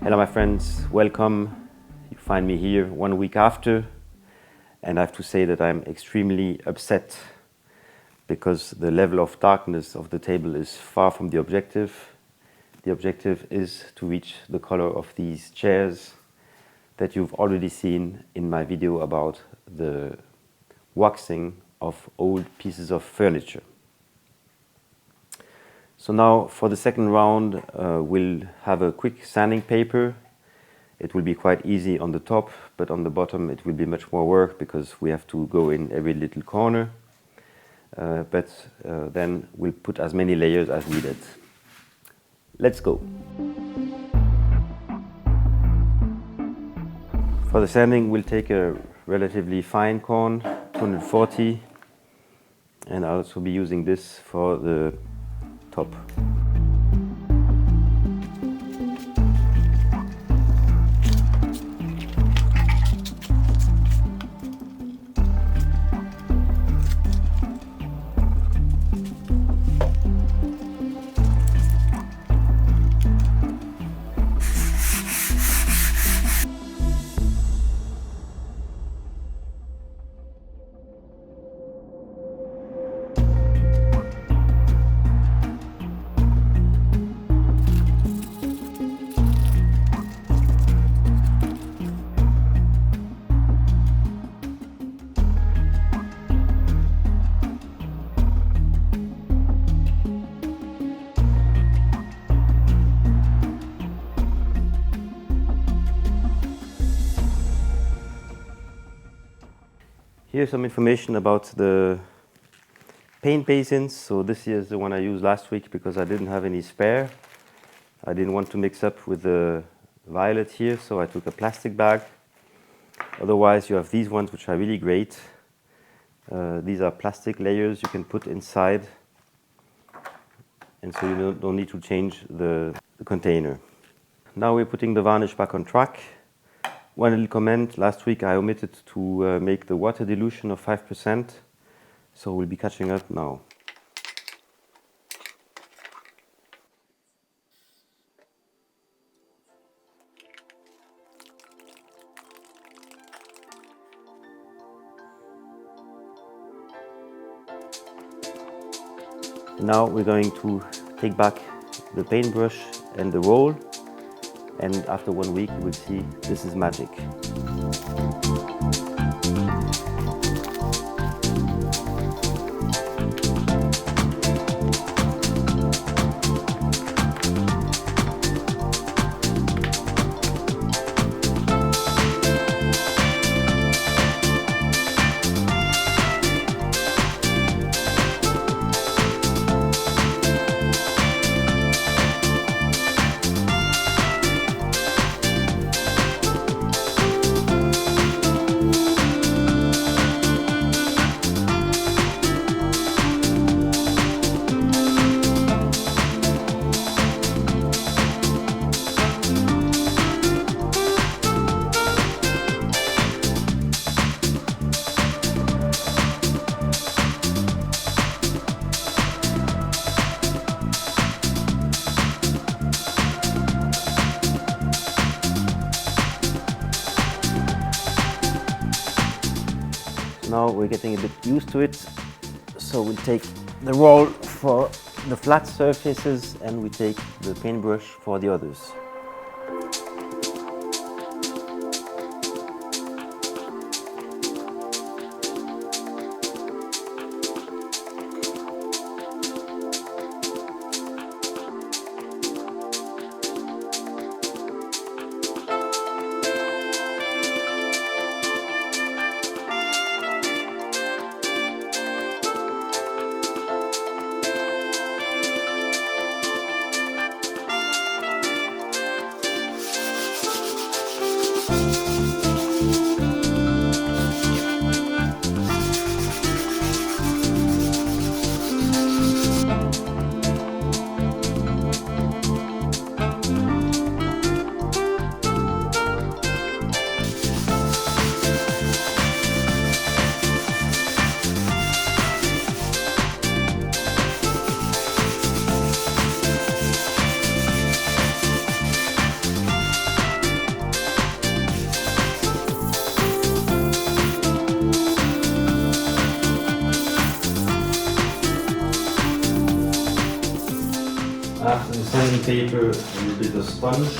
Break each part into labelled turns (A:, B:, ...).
A: Hello my friends, welcome. You find me here 1 week after, and I have to say that I'm extremely upset because the level of darkness of the table is far from the objective. The objective is to reach the color of these chairs that you've already seen in my video about the waxing of old pieces of furniture. So now for the second round we'll have a quick sanding paper. It will be quite easy on the top, but on the bottom it will be much more work because we have to go in every little corner. Then we'll put as many layers as needed. Let's go! For the sanding we'll take a relatively fine corn, 240, and I'll also be using this for the top. Here's some information about the paint basins. So this here is the one I used last week because I didn't have any spare. I didn't want to mix up with the violet here, so I took a plastic bag. Otherwise you have these ones which are really great. These are plastic layers you can put inside, and so you don't need to change the container. Now we're putting the varnish back on track. One little comment, last week I omitted to make the water dilution of 5%, so we'll be catching up now. Now we're going to take back the paintbrush and the roll, and after 1 week you will see this is magic. Now we're getting a bit used to it, so we'll take the roll for the flat surfaces and we take the paintbrush for the others. paper, a little bit of sponge.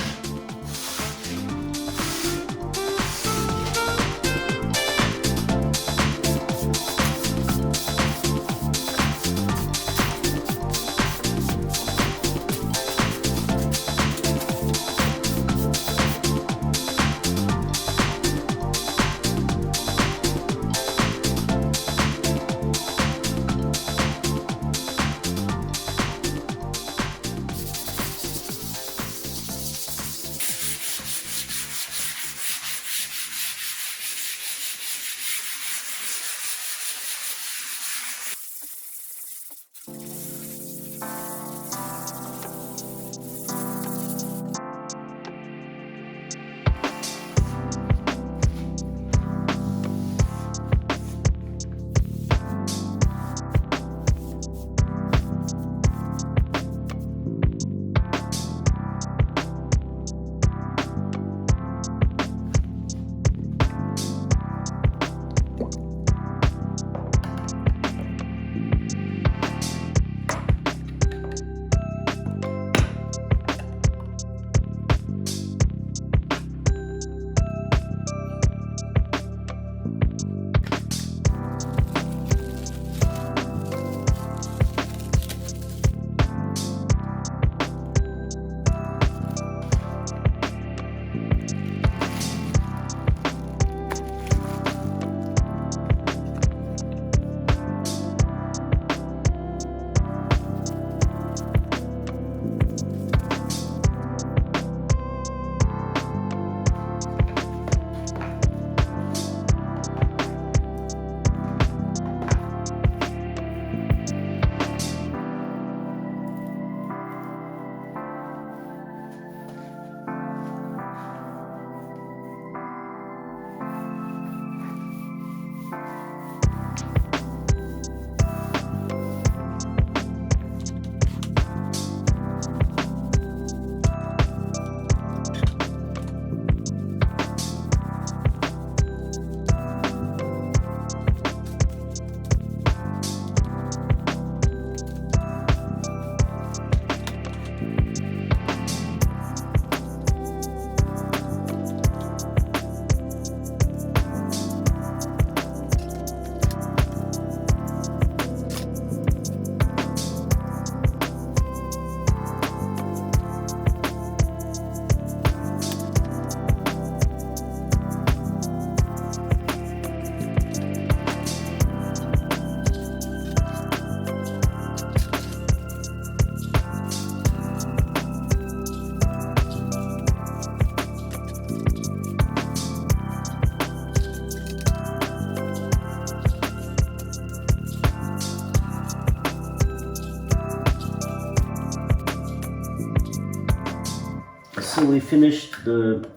A: So we finished the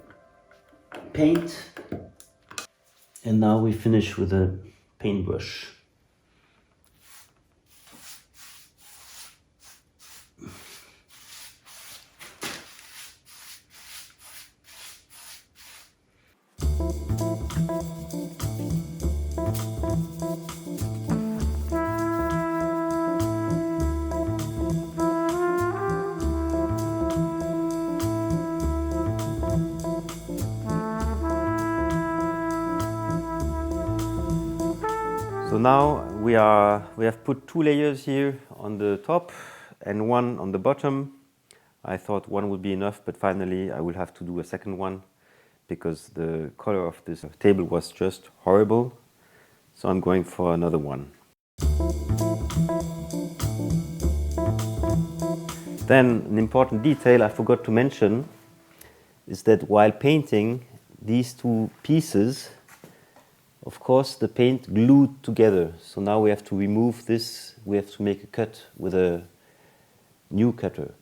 A: paint and now we finish with a paintbrush. So now we have put 2 layers here on the top and 1 on the bottom. I thought 1 would be enough, but finally I will have to do a second one because the color of this table was just horrible. So I'm going for another one. Then an important detail I forgot to mention is that while painting these 2 pieces, of course, the paint glued together. So now we have to remove this. We have to make a cut with a new cutter.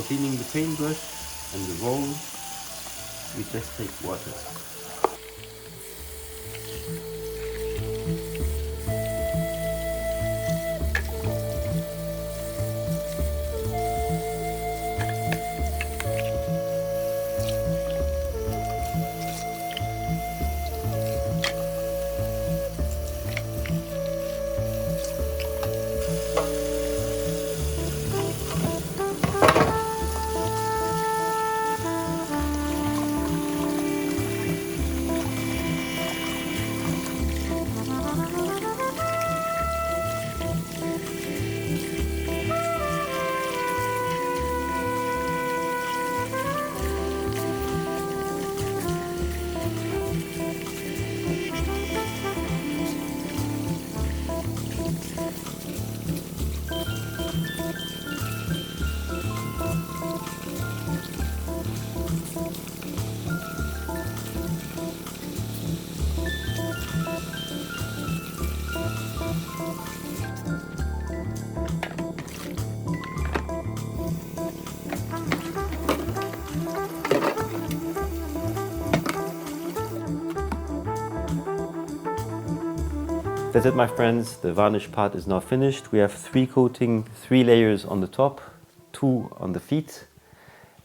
A: cleaning the paintbrush and the roll, we just take water. That's it, my friends. The varnish part is now finished. We have 3 coating, 3 layers on the top, 2 on the feet.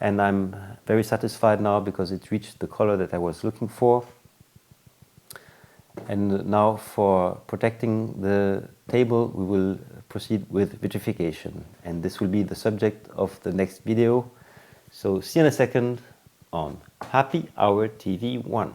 A: And I'm very satisfied now because it reached the color that I was looking for. And now for protecting the table, we will proceed with vitrification. And this will be the subject of the next video. So see you in a second on Happy Hour TV 1.